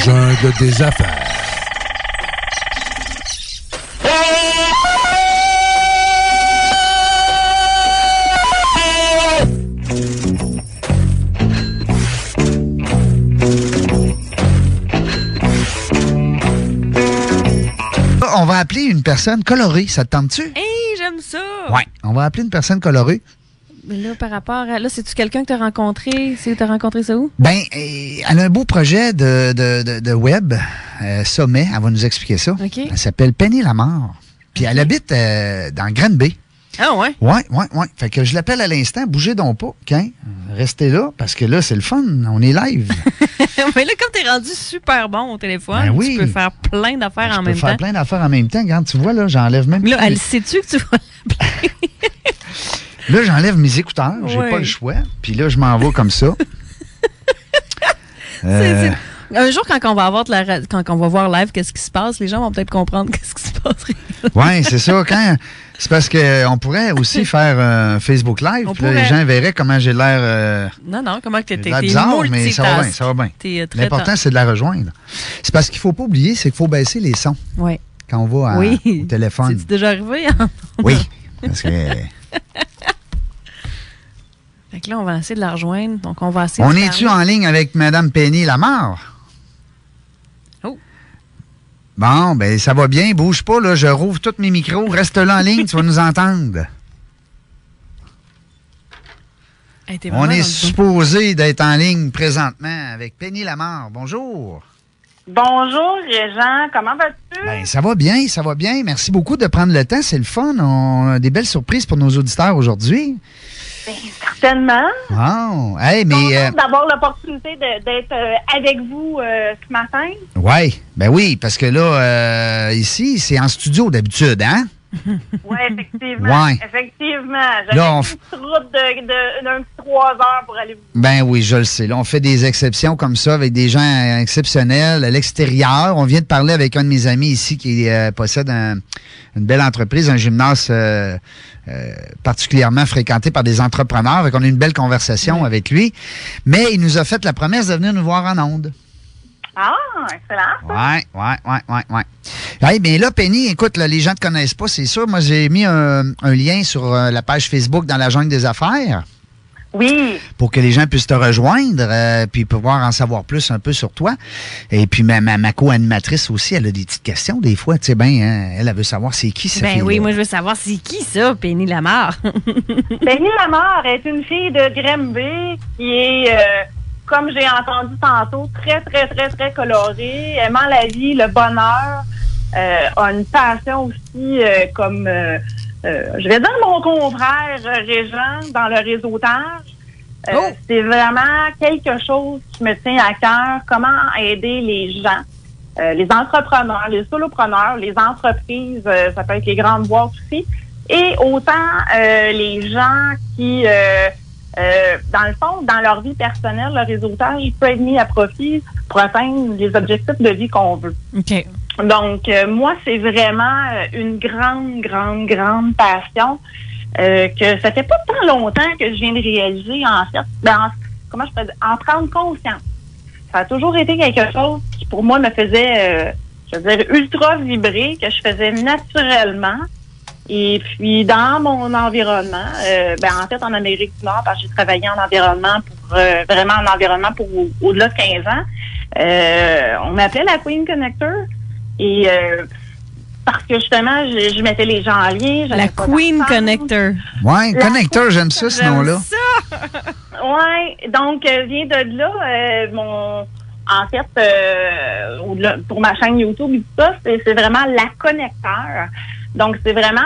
jungle des affaires. On va appeler une personne colorée, ça te tente-tu? Hey, j'aime ça! Oui, on va appeler une personne colorée. Mais là, par rapport à... Là, c'est-tu quelqu'un que tu as rencontré? Tu as rencontré ça où? Ben, elle a un beau projet de web, Sommet. Elle va nous expliquer ça. Okay. Elle s'appelle Penny Lamar. Puis elle habite dans Granby. Ah ouais? Oui. Fait que je l'appelle à l'instant. Bougez donc pas, OK? Restez là, parce que là, c'est le fun. On est live. Mais là, comme t'es rendu super bon au téléphone, ben oui. tu peux faire plein d'affaires en même temps. Je peux faire plein d'affaires en même temps. Regarde, tu vois, là, j'enlève même... Là, elle sait-tu que tu vas l'appeler? Là, j'enlève mes écouteurs. J'ai pas le choix. Puis là, je m'en vais comme ça. Un jour, quand on va voir live, qu'est-ce qui se passe, les gens vont peut-être comprendre qu'est-ce qui se passe. Oui, c'est ça. C'est parce qu'on pourrait aussi faire un Facebook Live. Là, les gens verraient comment j'ai l'air... non, comment que t'es bizarre, mais ça va bien. L'important, c'est de la rejoindre. C'est parce qu'il ne faut pas oublier, c'est qu'il faut baisser les sons. Oui. Quand on va au téléphone. C'est déjà arrivé? Hein? Oui. Parce que... Fait que là, on va essayer de la rejoindre. Donc, on va essayer On est-tu en ligne avec Mme Penny Lamar? Oh. Bon, ben ça va bien. Bouge pas, là. Je rouvre tous mes micros. Reste là en ligne, tu vas nous entendre. On est supposé d'être en ligne présentement avec Penny Lamar. Bonjour. Bonjour, Régent. Comment vas-tu? Ben, ça va bien, ça va bien. Merci beaucoup de prendre le temps. C'est le fun. On a des belles surprises pour nos auditeurs aujourd'hui. Bien, certainement. Wow. Hey, mais d'avoir l'opportunité d'être avec vous ce matin. Oui, parce que là, ici, c'est en studio d'habitude, hein? Oui, effectivement. Ouais. Effectivement. J'avais une petite route d'un petit 3 heures pour aller vous... Ben oui, je le sais. Là, on fait des exceptions comme ça avec des gens exceptionnels à l'extérieur. On vient de parler avec un de mes amis ici qui possède une belle entreprise, un gymnase particulièrement fréquenté par des entrepreneurs. Donc, on a une belle conversation avec lui. Mais il nous a fait la promesse de venir nous voir en ondes. Ah, excellent. Oui. Hey, bien là, Penny, écoute, là, les gens ne te connaissent pas, c'est sûr. Moi, j'ai mis un lien sur la page Facebook dans la jungle des affaires. Oui. Pour que les gens puissent te rejoindre, puis pouvoir en savoir plus un peu sur toi. Et puis, ma co-animatrice aussi, elle a des petites questions des fois. Tu sais, elle veut savoir c'est qui cette fille-là. Ben oui, moi, je veux savoir c'est qui ça, Penny Lamar. Penny Lamar est une fille de Granby qui est... comme j'ai entendu tantôt, très, très, très, très colorée, aimant la vie, le bonheur, a une passion aussi comme, je vais dire mon confrère Régent dans le réseautage. C'est vraiment quelque chose qui me tient à cœur, comment aider les gens, les entrepreneurs, les solopreneurs, les entreprises, ça peut être les grandes boîtes aussi, et autant les gens qui... dans le fond, dans leur vie personnelle, le réseautage peut être mis à profit pour atteindre les objectifs de vie qu'on veut. OK. Donc, moi, c'est vraiment une grande, grande, grande passion que ça fait pas tant longtemps que je viens de réaliser, en fait, en prendre conscience. Ça a toujours été quelque chose qui, pour moi, me faisait, je veux dire, ultra vibrer, que je faisais naturellement. Et puis, dans mon environnement, en fait, en Amérique du Nord, parce que j'ai travaillé en environnement vraiment en environnement pour au-delà de 15 ans, on m'appelait la Queen Connector. Et parce que, justement, je mettais les gens en lien. La Queen Connector. Oui, Connector, j'aime ça, ce nom-là. Oui, donc, vient de là, en fait, pour ma chaîne YouTube et tout ça, c'est vraiment la connecteur. Donc, c'est vraiment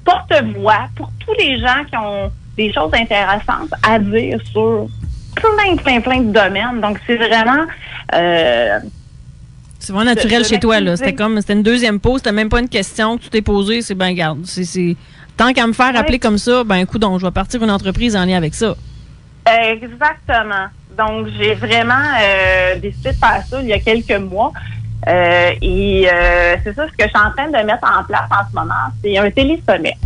porte-voix pour tous les gens qui ont des choses intéressantes à dire sur plein de domaines. Donc, c'est vraiment... c'est vraiment naturel chez toi, là. C'était une deuxième pause, c'était même pas une question que tu t'es posée. C'est ben garde. Tant qu'à me faire appeler comme ça, coudonc, je vais partir une entreprise en lien avec ça. Exactement. Donc, j'ai vraiment décidé de faire ça il y a quelques mois. C'est ça ce que je suis en train de mettre en place en ce moment. C'est un télésommet.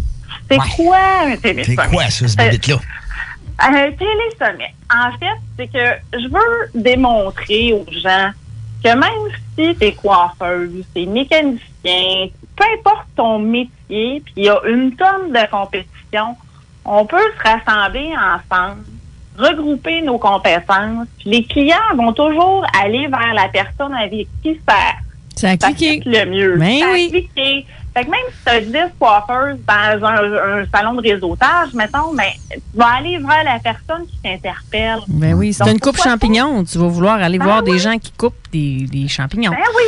C'est quoi un télésommet? C'est quoi ça, ce bébé-là? Télésommet. En fait, c'est que je veux démontrer aux gens que même si t'es coiffeuse, t'es mécanicien, peu importe ton métier, puis il y a une tonne de compétition, on peut se rassembler ensemble, regrouper nos compétences, puis les clients vont toujours aller vers la personne avec qui ça a cliqué le mieux. Ben ça oui. a cliqué. Fait que même si tu as 10 coiffeuses dans un salon de réseautage, mettons, ben, tu vas aller vers la personne qui t'interpelle. Ben oui, c'est Donc, une coupe pourquoi champignon. Tu vas vouloir aller Ben voir oui. des gens qui coupent des champignons. Ben oui.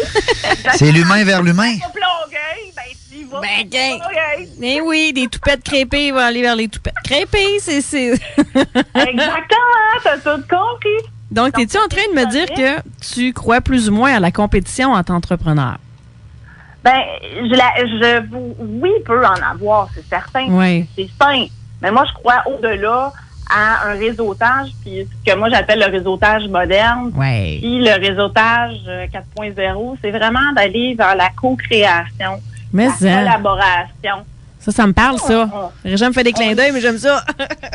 C'est l'humain vers l'humain. Coupe Longueuil, ben tu y vas. Ben, gang. Longueuil. Ben oui, des toupettes crêpées, il va aller vers les toupettes crêpées. C'est... Exactement, t'as tout compris. Donc, es-tu en train de me dire que tu crois plus ou moins à la compétition en tant qu'entrepreneur? Ben, oui, il peut en avoir, c'est certain. Oui. C'est simple. Mais moi, je crois au-delà à un réseautage, puis ce que moi j'appelle le réseautage moderne. Oui. Puis le réseautage 4.0, c'est vraiment d'aller vers la co-création, Mais la collaboration. ça me parle, ça. Régent me fait des clins d'œil, mais j'aime ça.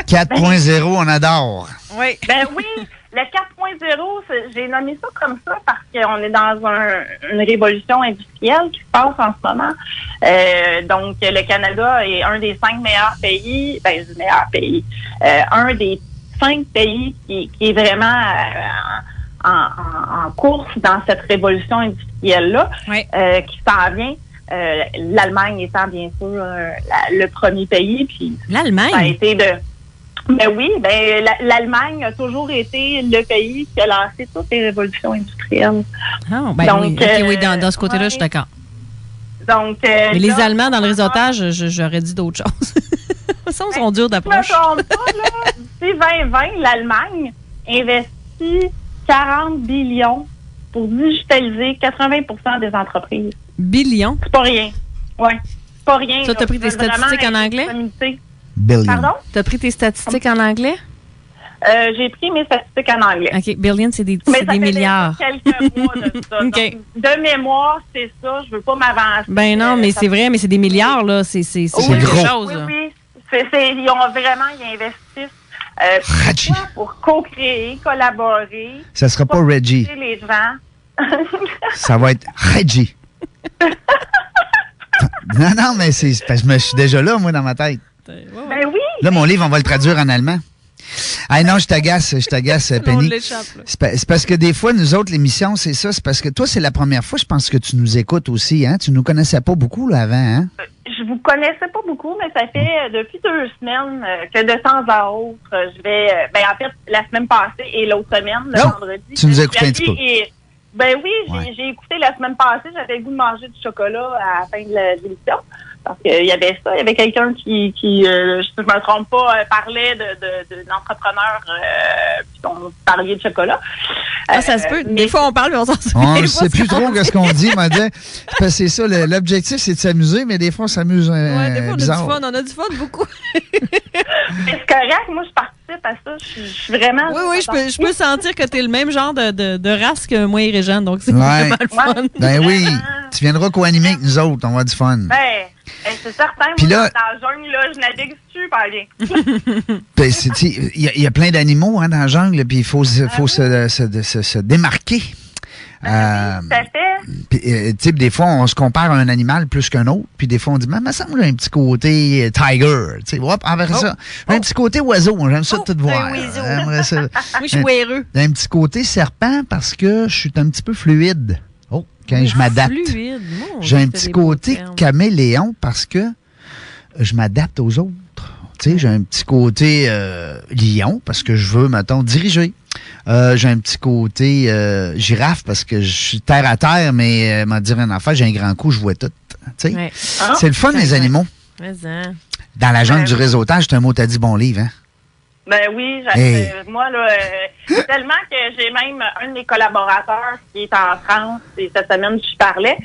4.0, on adore. Oui. Ben oui, le 4.0, j'ai nommé ça comme ça parce qu'on est dans une révolution industrielle qui se passe en ce moment. Donc, le Canada est un des 5 meilleurs pays, du meilleur pays, un des 5 pays qui est vraiment en course dans cette révolution industrielle-là, Oui. qui s'en vient. L'Allemagne étant bien sûr le premier pays, puis L'Allemagne? ça a été l'Allemagne a toujours été le pays qui a lancé toutes les révolutions industrielles. Ah, ben Donc, oui. OK, oui, dans ce côté-là, je suis d'accord. Donc, Mais les Allemands, dans le réseautage, j'aurais dit d'autres choses. Ça, ils sont durs Je me d'approche. trompe pas, là. D'ici 2020, l'Allemagne investit 40 billions pour digitaliser 80% des entreprises. Billions? C'est pas rien. Oui, c'est pas rien. Ça, t'as pris tes statistiques en anglais? Billion. Pardon? T'as pris tes statistiques en anglais? J'ai pris mes statistiques en anglais. OK, billion, c'est des Mais ça fait milliards. déjà quelques mois de ça. OK. Donc, de mémoire, c'est ça. Je veux pas m'avancer. Ben non, mais c'est vrai, mais c'est des milliards, là. C'est quelque gros. chose, Oui, là. oui. Ils investissent Reggie. pour co-créer, collaborer. Ça sera pas Reggie. Aider les gens. Ça va être Reggie. Non, mais c'est parce que je suis déjà là, moi, dans ma tête. Ben oui. Là, mon livre, on va le traduire en allemand. Ah non, je t'agace, On Penny. l'échappe, là. C'est parce que des fois, nous autres, l'émission, c'est ça. C'est parce que toi, c'est la première fois, je pense, que tu nous écoutes aussi. Hein? Tu nous connaissais pas beaucoup là, avant. Hein? Je vous connaissais pas beaucoup, mais ça fait depuis 2 semaines que de temps à autre, je vais... en fait, la semaine passée et l'autre semaine, le vendredi... Tu nous as écouté un petit peu. Ben oui, Ouais. j'ai écouté la semaine passée. J'avais le goût de manger du chocolat à la fin de l'émission. Parce qu'il y avait ça. Il y avait quelqu'un qui je me trompe pas, parlait d'entrepreneur, puis on parlait de chocolat. Ça se peut. Des fois, on parle, mais on s'en souvient On pas. ne sait plus trop ce qu'on dit. Mais c'est ça, l'objectif, c'est de s'amuser, mais des fois, on s'amuse Ouais, des fois, bizarre. on a du fun beaucoup. Mais c'est correct. Moi, je participe à ça. Je suis vraiment... Oui, je peux sentir que tu es le même genre de race que moi et Régent, donc c'est Ouais. vraiment le fun. Ben oui, tu viendras co-animer avec nous autres, on va avoir du fun. C'est certain. Puis moi, là- dans la jungle, là, je navigue super bien. Ben, il y a plein d'animaux hein, dans la jungle, puis il faut se démarquer. Tout à fait. Puis, tu sais, des fois, on se compare à un animal plus qu'un autre, puis des fois, on dit, mais ça me semble un petit côté tiger. Tu sais, hop, envers ça. Un petit côté oiseau, j'aime ça tout voir. un oiseau. J'aimerais ça. Moi, je suis wéreux. Un petit côté serpent parce que je suis un petit peu fluide. Oh, quand je m'adapte. Fluide. Mon J'ai Dieu, un c'est petit des beaux côté termes. caméléon parce que je m'adapte aux autres. Tu sais, j'ai un petit côté lion parce que je veux, mettons, diriger. J'ai un petit côté girafe parce que je suis terre à terre, mais m'a dire un affaire, j'ai un grand coup, je vois tout. Tu sais, Ouais. c'est le fun, les animaux. Mais, hein. Dans la jungle du réseautage, c'est un mot, t'as dit bon livre, hein? Ben oui, Hey. moi, là, tellement que j'ai même un de mes collaborateurs qui est en France, et cette semaine, je parlais,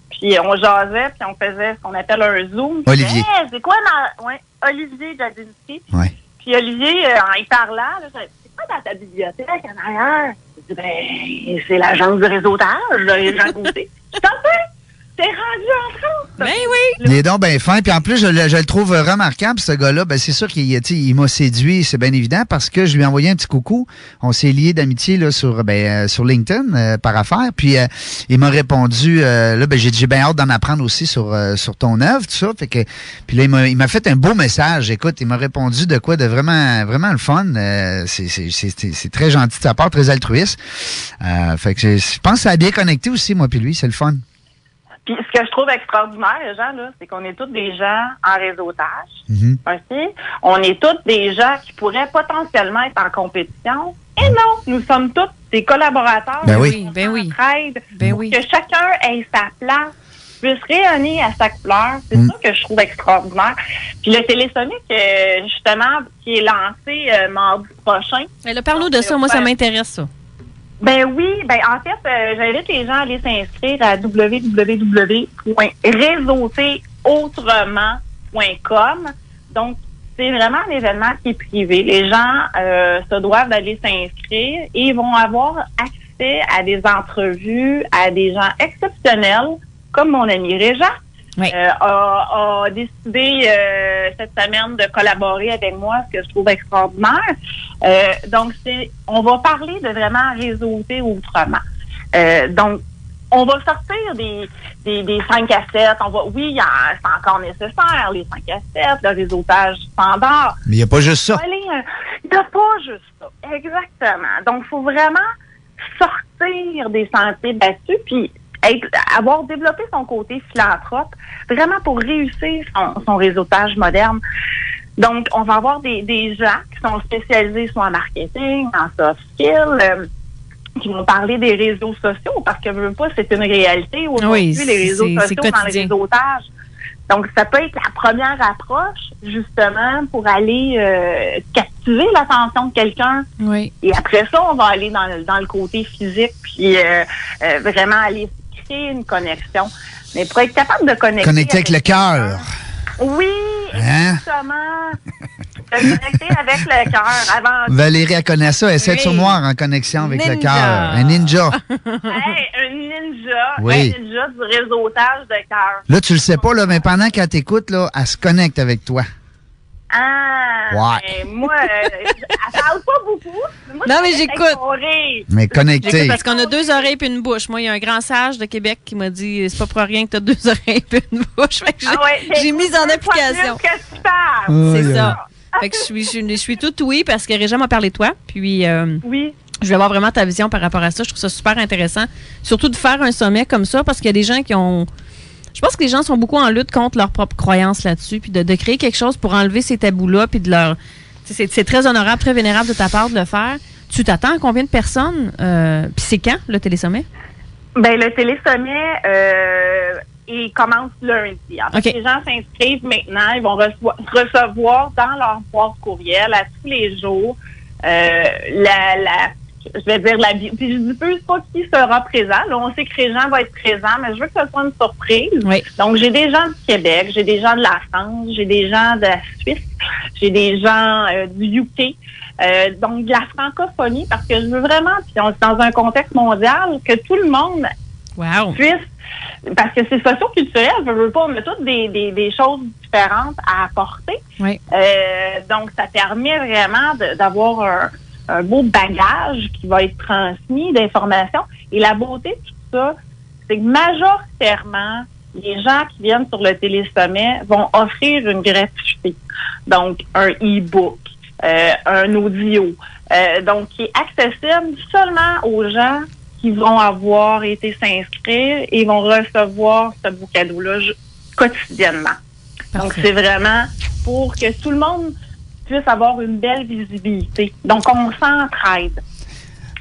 puis on jasait, puis on faisait ce qu'on appelle un Zoom. Olivier. Hey, c'est quoi dans... Ouais, Olivier Jadinski. Ouais. Puis Olivier, en y parlant, là, c'est quoi dans ta bibliothèque en arrière? Je dis, ben, c'est l'agence du réseautage, là, les gens côté. Tu t'en fais? t'es rendu en France. Ben oui. Il est donc bien fin. Puis en plus, je le trouve remarquable, ce gars-là. Ben, c'est sûr qu'il m'a séduit, c'est bien évident, parce que je lui ai envoyé un petit coucou. On s'est liés d'amitié là, sur LinkedIn par affaire. Puis il m'a répondu, j'ai bien hâte d'en apprendre aussi sur ton œuvre, tout ça. Fait que, puis là, il m'a fait un beau message. Écoute, il m'a répondu de quoi de vraiment, vraiment le fun. C'est très gentil de sa part, très altruiste. Fait que je pense que ça a bien connecté aussi, moi puis lui. C'est le fun. Puis ce que je trouve extraordinaire, Jean, là, c'est qu'on est tous des gens en réseautage. Mm-hmm. OK? On est tous des gens qui pourraient potentiellement être en compétition. Et non, nous sommes tous des collaborateurs. Ben oui. Ben oui. Ben oui. Que chacun ait sa place, puisse rayonner à sa couleur. C'est ça que je trouve extraordinaire. Puis le Télésonique, justement, qui est lancé mardi prochain. Mais là, parle-nous de ça. Moi, ça m'intéresse, ça. Ben oui, en fait, j'invite les gens à aller s'inscrire à www.réseauterautrement.com. Donc, c'est vraiment un événement qui est privé. Les gens se doivent d'aller s'inscrire et vont avoir accès à des entrevues, à des gens exceptionnels, comme mon ami Régent. Oui. A décidé cette semaine de collaborer avec moi, ce que je trouve extraordinaire. Donc, on va parler de vraiment réseauter autrement. Donc, on va sortir des 5 à 7. C'est encore nécessaire, les 5 à 7, le réseautage standard. Mais il n'y a pas juste ça. Il n'y a pas juste ça. Exactement. Donc, il faut vraiment sortir des sentiers battus, puis avoir développé son côté philanthrope, vraiment pour réussir son réseautage moderne. Donc, on va avoir des gens qui sont spécialisés soit en marketing, en soft skills, qui vont parler des réseaux sociaux, parce que je veux pas, c'est une réalité aujourd'hui, les réseaux sociaux dans le réseautage. Donc, ça peut être la première approche, justement, pour aller captiver l'attention de quelqu'un. Oui. Et après ça, on va aller dans le côté physique, puis vraiment aller créer une connexion. Mais pour être capable de connecter avec le cœur. Oui, exactement. De connecter avec le cœur. Valérie, elle connaît ça. Elle est sur noir en connexion avec le cœur. Un ninja. Un ninja. Oui. Un ninja du réseautage de cœur. Là, tu le sais pas, là, mais pendant qu'elle t'écoute, là, elle se connecte avec toi. Ouais. Moi, elle parle pas beaucoup. Moi, non, mais j'écoute. Mais connecté. Parce qu'on a 2 oreilles et une bouche. Moi, il y a un grand sage de Québec qui m'a dit c'est pas pour rien que tu as 2 oreilles et une bouche. Fait que j'ai mis en application. C'est ça. Fait que je suis toute oui parce que Régent m'a parlé de toi. Puis, oui. Je vais avoir vraiment ta vision par rapport à ça. Je trouve ça super intéressant. Surtout de faire un sommet comme ça parce qu'il y a des gens qui ont. Je pense que les gens sont beaucoup en lutte contre leurs propres croyances là-dessus, puis de créer quelque chose pour enlever ces tabous-là, puis de leur... C'est très honorable, très vénérable de ta part de le faire. Tu t'attends à combien de personnes? Puis c'est quand, le télésommet? Ben le télésommet, il commence lundi. En fait, les gens s'inscrivent maintenant. Ils vont recevoir dans leur boîte courriel à tous les jours je vais dire la vie. Puis je ne dis pas qui sera présent. Là, on sait que Régent va être présent, mais je veux que ce soit une surprise. Oui. Donc, j'ai des gens du Québec, j'ai des gens de la France, j'ai des gens de la Suisse, j'ai des gens du UK. Donc, de la francophonie, parce que je veux vraiment, puis on est dans un contexte mondial, que tout le monde puisse, parce que c'est socio-culturel, je veux pas, on a toutes des choses différentes à apporter. Oui. Donc, ça permet vraiment d'avoir un beau bagage qui va être transmis d'informations. Et la beauté de tout ça, c'est que majoritairement, les gens qui viennent sur le télésommet vont offrir une gratuité. Donc, un e-book, un audio, donc qui est accessible seulement aux gens qui vont avoir été s'inscrire et vont recevoir ce beau cadeau-là quotidiennement. Parfait. Donc, c'est vraiment pour que tout le monde puisse avoir une belle visibilité. Donc, on s'entraide.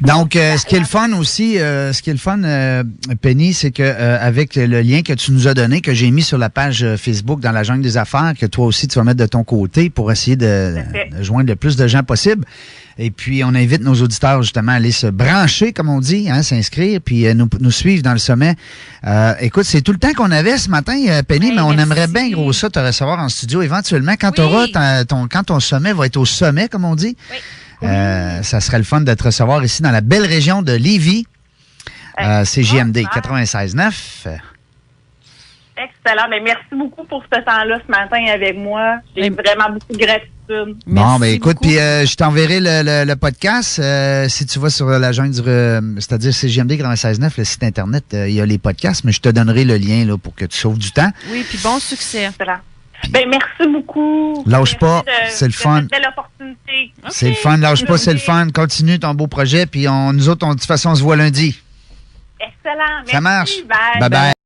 Donc, ce qui est le fun aussi, Penny, c'est que avec le lien que tu nous as donné, que j'ai mis sur la page Facebook dans la jungle des affaires, que toi aussi tu vas mettre de ton côté pour essayer de joindre le plus de gens possible. Et puis, on invite nos auditeurs justement à aller se brancher, comme on dit, s'inscrire, puis nous suivre dans le sommet. Écoute, c'est tout le temps qu'on avait ce matin, Penny, mais on aimerait bien gros ça te recevoir en studio éventuellement quand quand ton sommet va être au sommet, comme on dit. Oui. Ça serait le fun de te recevoir ici dans la belle région de Lévis. CJMD 96.9. Excellent. Mais merci beaucoup pour ce temps-là ce matin avec moi. J'ai vraiment beaucoup de gratitude. Bon, ben écoute, beaucoup. puis je t'enverrai le podcast. Si tu vas sur la jungle c'est-à-dire CGMD 96.9, le site Internet, il y a les podcasts, mais je te donnerai le lien là, pour que tu sauves du temps. Oui, puis bon succès. Excellent. Ben, merci beaucoup. Lâche Merci pas, c'est le fun. de cette belle opportunité. C'est le fun, lâche pas, c'est le fun. Continue ton beau projet, puis nous autres, de toute façon, on se voit lundi. Excellent. Merci. Ça marche. Bye. Bye-bye.